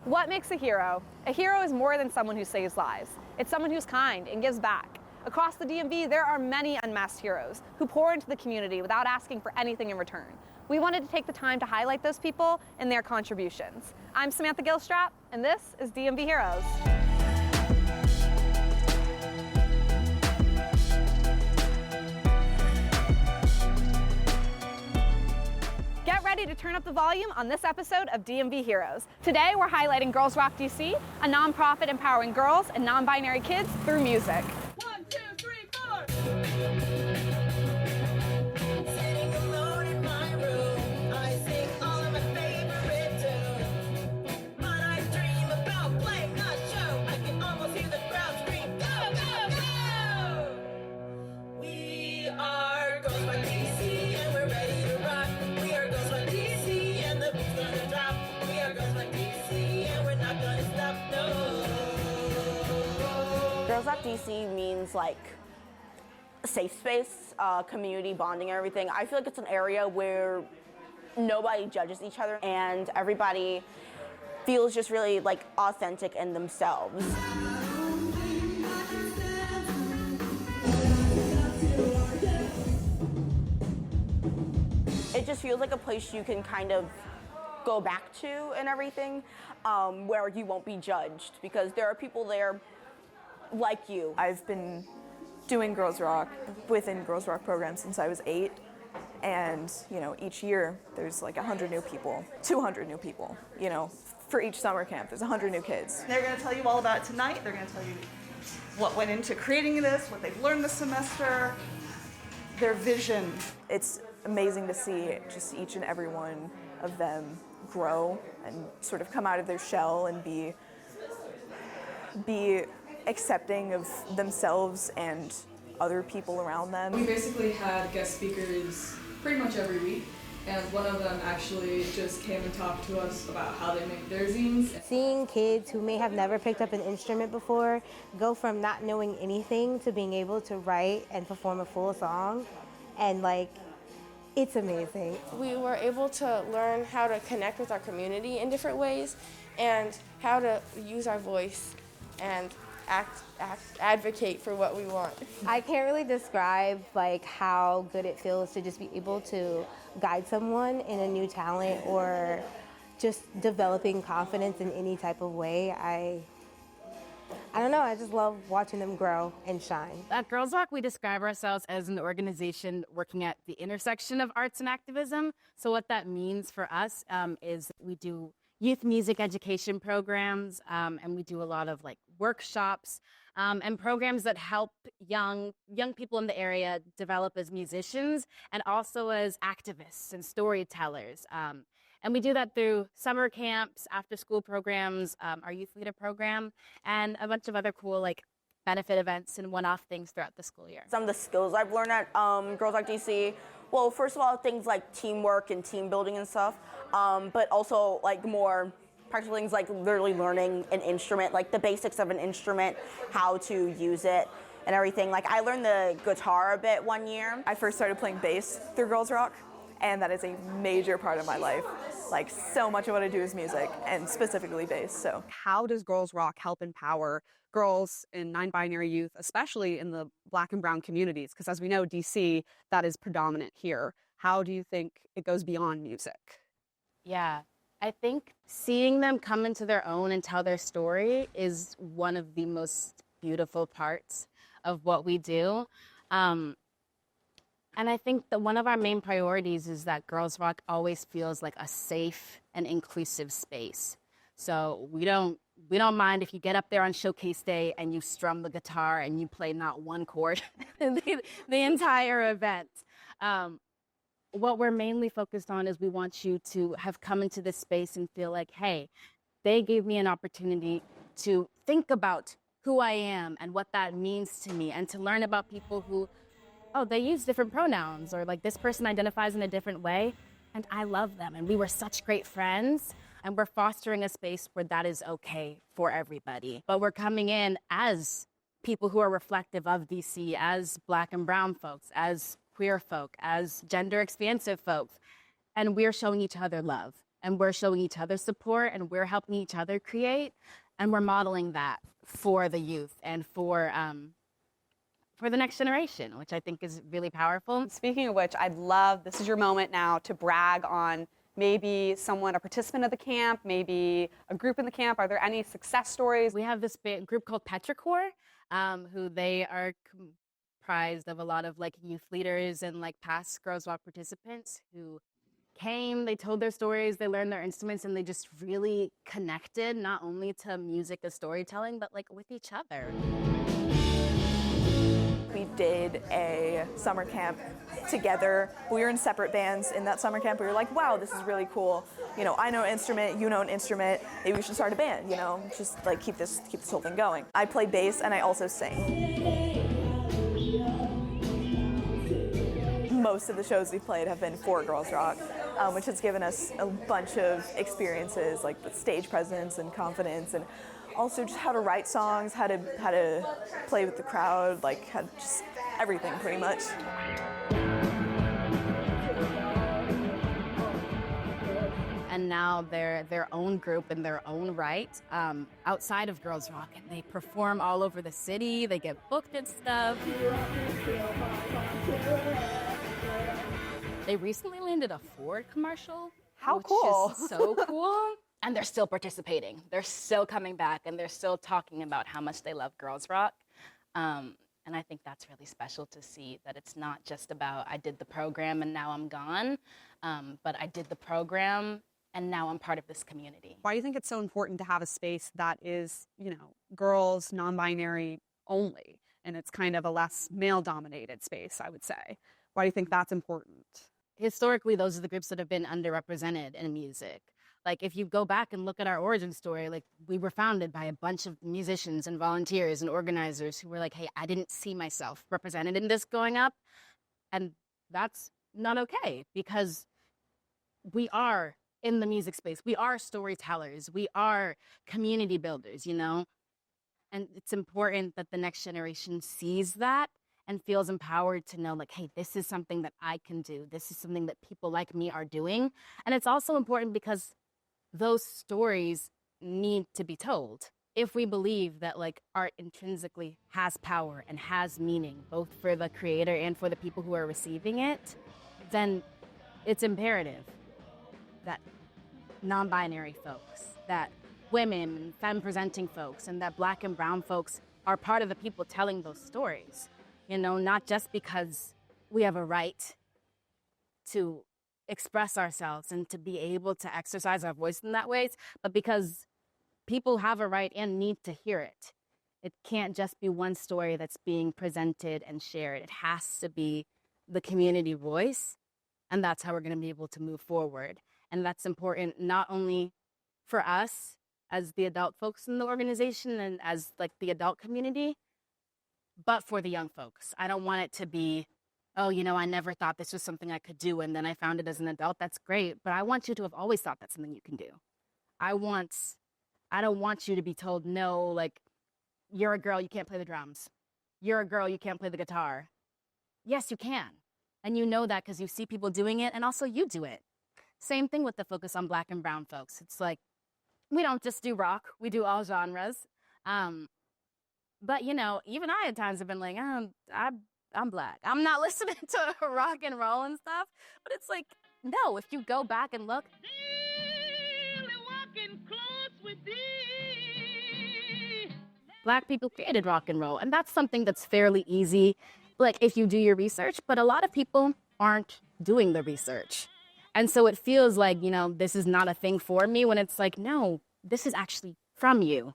What makes a hero? A hero is more than someone who saves lives. It's someone who's kind and gives back. Across the DMV, there are many unmasked heroes who pour into the community without asking for anything in return. We wanted to take the time to highlight those people and their contributions. I'm Samantha Gilstrap, and this is DMV Heroes. Get ready to turn up the volume on this episode of DMV Heroes. Today, we're highlighting Girls Rock DC, a nonprofit empowering girls and non-binary kids through music. 1, 2, 3, 4! Sitting alone in my room, I sing all of my favorite tunes. But I dream about playing a show. I can almost hear the crowd scream, go, go, go! We are Girls Rock DC and we're ready to rock. We are Girls Rock DC and the beat's gonna drop. We are Girls Rock DC and we're not gonna stop, no. Girls Rock DC means like a safe space, community bonding and everything. I feel like it's an area where nobody judges each other and everybody feels just really like authentic in themselves. It just feels like a place you can kind of go back to and everything, where you won't be judged because there are people there like you. I've been doing Girls Rock within Girls Rock programs since I was 8, and each year there's like 100 new people, 200 new people. For each summer camp, there's 100 new kids. They're going to tell you all about it tonight. They're going to tell you what went into creating this, what they've learned this semester, their vision. It's amazing to see just each and every one of them grow and sort of come out of their shell and be accepting of themselves and other people around them. We basically had guest speakers pretty much every week, and one of them actually just came and talked to us about how they make their zines. Seeing kids who may have never picked up an instrument before go from not knowing anything to being able to write and perform a full song, and it's amazing. We were able to learn how to connect with our community in different ways and how to use our voice and advocate for what we want. I can't really describe how good it feels to just be able to guide someone in a new talent or just developing confidence in any type of way. I don't know, I just love watching them grow and shine. At Girls Rock, we describe ourselves as an organization working at the intersection of arts and activism. So what that means for us is we do youth music education programs, and we do a lot of workshops and programs that help young people in the area develop as musicians and also as activists and storytellers. And we do that through summer camps, after-school programs, our youth leader program, and a bunch of other cool benefit events and one-off things throughout the school year. Some of the skills I've learned at Girls Rock DC, well, first of all, things like teamwork and team building and stuff, but also more practical things like literally learning an instrument, the basics of an instrument, how to use it and everything. I learned the guitar a bit one year. I first started playing bass through Girls Rock, and that is a major part of my life. So much of what I do is music, and specifically bass. So how does Girls Rock help empower girls and non-binary youth, especially in the Black and Brown communities? Because as we know, DC, that is predominant here. How do you think it goes beyond music? Yeah, I think seeing them come into their own and tell their story is one of the most beautiful parts of what we do. And I think that one of our main priorities is that Girls Rock always feels like a safe and inclusive space. So we don't mind if you get up there on showcase day and you strum the guitar and you play not one chord the entire event. What we're mainly focused on is we want you to have come into this space and feel like, hey, they gave me an opportunity to think about who I am and what that means to me, and to learn about people who, they use different pronouns, or this person identifies in a different way, and I love them, and we were such great friends, and we're fostering a space where that is okay for everybody. But we're coming in as people who are reflective of DC, as Black and Brown folks, as queer folk, as gender expansive folks, and we're showing each other love. and we're showing each other support and we're helping each other create, and we're modeling that for the youth and for the next generation, which I think is really powerful. Speaking of which, I'd love, this is your moment now to brag on maybe someone, a participant of the camp, maybe a group in the camp. Are there any success stories? We have this group called Petrichor, who they are comprised of a lot of like youth leaders and like past Girls Walk participants who came, they told their stories, they learned their instruments, and they just really connected not only to music and storytelling, but like with each other. We did a summer camp together. We were in separate bands in that summer camp. We were like, wow, this is really cool. You know, I know an instrument, you know an instrument. Maybe we should start a band, you know, just like keep this whole thing going. I play bass and I also sing. Most of the shows we played have been for Girls Rock, which has given us a bunch of experiences like with stage presence and confidence, and also just how to write songs, how to play with the crowd, like just everything pretty much. And now they're their own group in their own right, outside of Girls Rock, and they perform all over the city. They get booked and stuff. They recently landed a Ford commercial. How which cool. Is so cool. And they're still participating. They're still coming back, and they're still talking about how much they love Girls Rock. And I think that's really special to see, that it's not just about I did the program and now I'm gone, but I did the program and now I'm part of this community. Why do you think it's so important to have a space that is, you know, girls, non-binary only, and it's kind of a less male-dominated space, I would say? Why do you think that's important? Historically, those are the groups that have been underrepresented in music. Like, if you go back and look at our origin story, like, we were founded by a bunch of musicians and volunteers and organizers who were like, hey, I didn't see myself represented in this growing up. And that's not okay, because we are in the music space. We are storytellers. We are community builders, you know? And it's important that the next generation sees that and feels empowered to know, like, hey, this is something that I can do. This is something that people like me are doing. And it's also important because those stories need to be told. If we believe that, like, art intrinsically has power and has meaning, both for the creator and for the people who are receiving it, then it's imperative that non-binary folks, that women and femme-presenting folks, and that Black and brown folks are part of the people telling those stories. You know, not just because we have a right to express ourselves and to be able to exercise our voice in that way, but because people have a right and need to hear it. It can't just be one story that's being presented and shared. It has to be the community voice, and that's how we're going to be able to move forward. And that's important not only for us as the adult folks in the organization and as like the adult community, but for the young folks. I don't want it to be, oh, you know, I never thought this was something I could do, and then I found it as an adult. That's great, but I want you to have always thought that's something you can do. I don't want you to be told, no, like, you're a girl, you can't play the drums. You're a girl, you can't play the guitar. Yes, you can. And you know that because you see people doing it, and also you do it. Same thing with the focus on Black and brown folks. It's like, we don't just do rock, we do all genres. But, you know, even I at times have been like, I'm Black. I'm not listening to rock and roll and stuff. But it's like, no, if you go back and look. Black people created rock and roll, and that's something that's fairly easy, like, if you do your research, but a lot of people aren't doing the research. And so it feels like, you know, this is not a thing for me, when it's like, no, this is actually from you.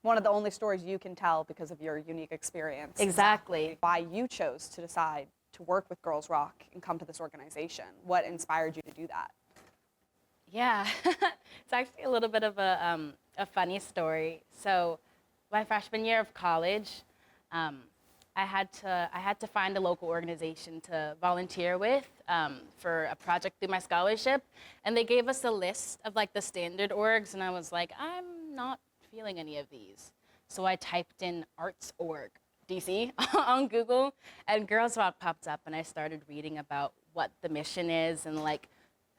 One of the only stories you can tell because of your unique experience. Exactly. Why you chose to decide to work with Girls Rock and come to this organization. What inspired you to do that? Yeah, it's actually a little bit of a funny story. So my freshman year of college, I had to find a local organization to volunteer with for a project through my scholarship, and they gave us a list of like the standard orgs, and I was like, I'm not feeling any of these. So I typed in arts.org DC on Google, and Girls Rock popped up, and I started reading about what the mission is and like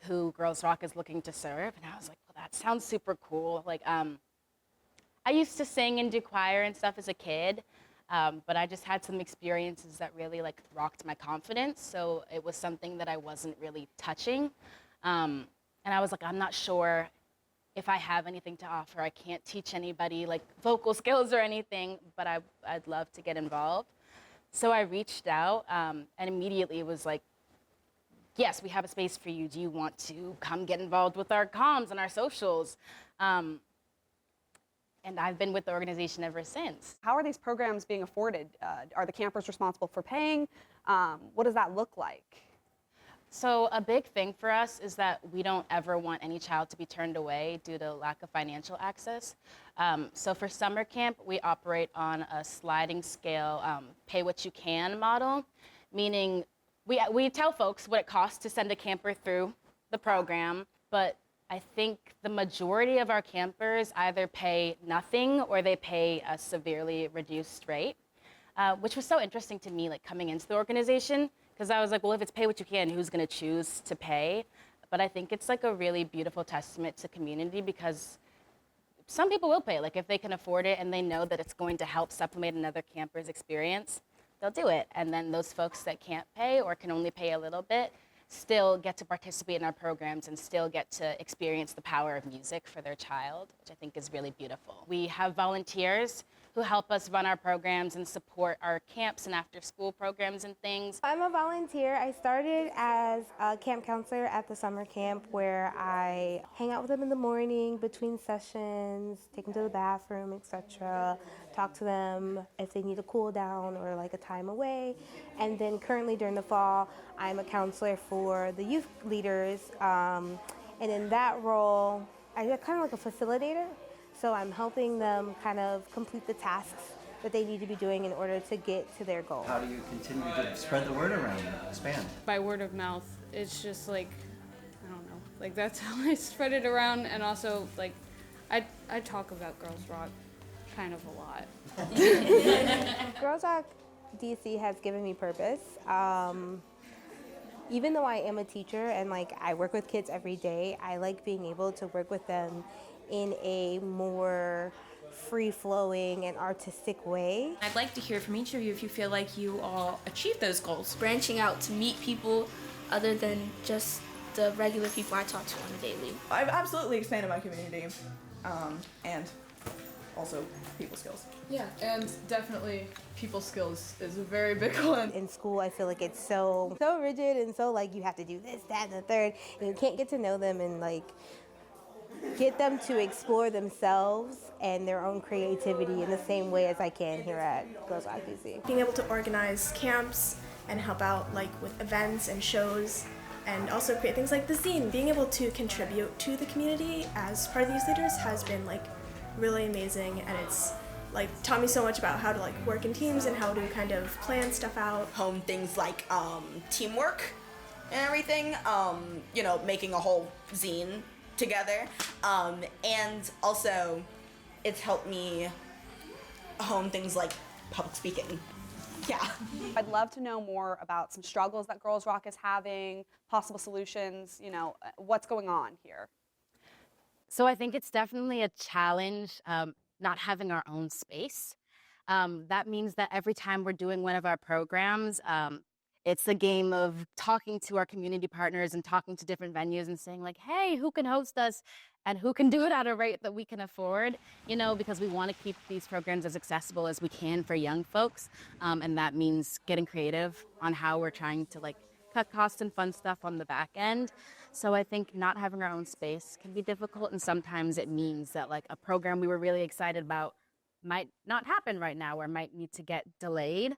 who Girls Rock is looking to serve. And I was like, well, that sounds super cool. Like, I used to sing and do choir and stuff as a kid, but I just had some experiences that really like rocked my confidence. So it was something that I wasn't really touching. And I was like, I'm not sure if I have anything to offer. I can't teach anybody like vocal skills or anything, but I'd love to get involved. So I reached out, and immediately it was like, yes, we have a space for you. Do you want to come get involved with our comms and our socials? And I've been with the organization ever since. How are these programs being afforded? Are the campers responsible for paying? What does that look like? So a big thing for us is that we don't ever want any child to be turned away due to lack of financial access. So for summer camp, we operate on a sliding scale, pay what you can model, meaning we tell folks what it costs to send a camper through the program, but I think the majority of our campers either pay nothing or they pay a severely reduced rate, which was so interesting to me, like coming into the organization. Because I was like, well, if it's pay what you can, who's going to choose to pay? But I think it's like a really beautiful testament to community because some people will pay. Like if they can afford it and they know that it's going to help supplement another camper's experience, they'll do it. And then those folks that can't pay or can only pay a little bit still get to participate in our programs and still get to experience the power of music for their child, which I think is really beautiful. We have volunteers who help us run our programs and support our camps and after-school programs and things. I'm a volunteer. I started as a camp counselor at the summer camp where I hang out with them in the morning between sessions, take them to the bathroom, etc., talk to them if they need a cool down or like a time away. And then currently during the fall, I'm a counselor for the youth leaders. And in that role, I'm kind of like a facilitator. So I'm helping them kind of complete the tasks that they need to be doing in order to get to their goal. How do you continue to spread the word around and expand? By word of mouth. It's just like, I don't know, like that's how I spread it around. And also like, I talk about Girls Rock kind of a lot. Girls Rock DC has given me purpose. Even though I am a teacher and like I work with kids every day, I like being able to work with them in a more free-flowing and artistic way. I'd like to hear from each of you if you feel like you all achieved those goals. Branching out to meet people other than just the regular people I talk to on a daily. I've absolutely expanded my community, and also people skills. Yeah, and definitely people skills is a very big one. In school, I feel like it's so rigid and so like you have to do this, that, and the third, and you can't get to know them and like get them to explore themselves and their own creativity in the same way as I can here at Girls Rock DC. Being able to organize camps and help out like with events and shows and also create things like the zine. Being able to contribute to the community as part of these leaders has been like really amazing, and it's like taught me so much about how to like work in teams and how to kind of plan stuff out. Hone things like teamwork and everything, you know, making a whole zine together, and also it's helped me hone things like public speaking. Yeah. I'd love to know more about some struggles that Girls Rock is having, possible solutions, you know, what's going on here. So I think it's definitely a challenge not having our own space. That means that every time we're doing one of our programs, it's a game of talking to our community partners and talking to different venues and saying like, hey, who can host us and who can do it at a rate that we can afford, you know, because we want to keep these programs as accessible as we can for young folks. And that means getting creative on how we're trying to like cut costs and fund stuff on the back end. So I think not having our own space can be difficult. And sometimes it means that like a program we were really excited about might not happen right now or might need to get delayed.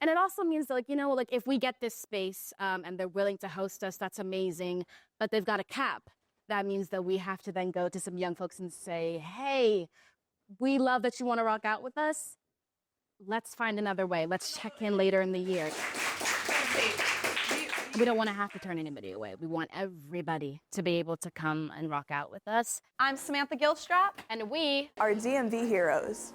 And it also means that, like, you know, like if we get this space and they're willing to host us, that's amazing, but they've got a cap. That means that we have to then go to some young folks and say, hey, we love that you want to rock out with us. Let's find another way. Let's check in later in the year. We don't want to have to turn anybody away. We want everybody to be able to come and rock out with us. I'm Samantha Gilstrap. And we are DMV heroes.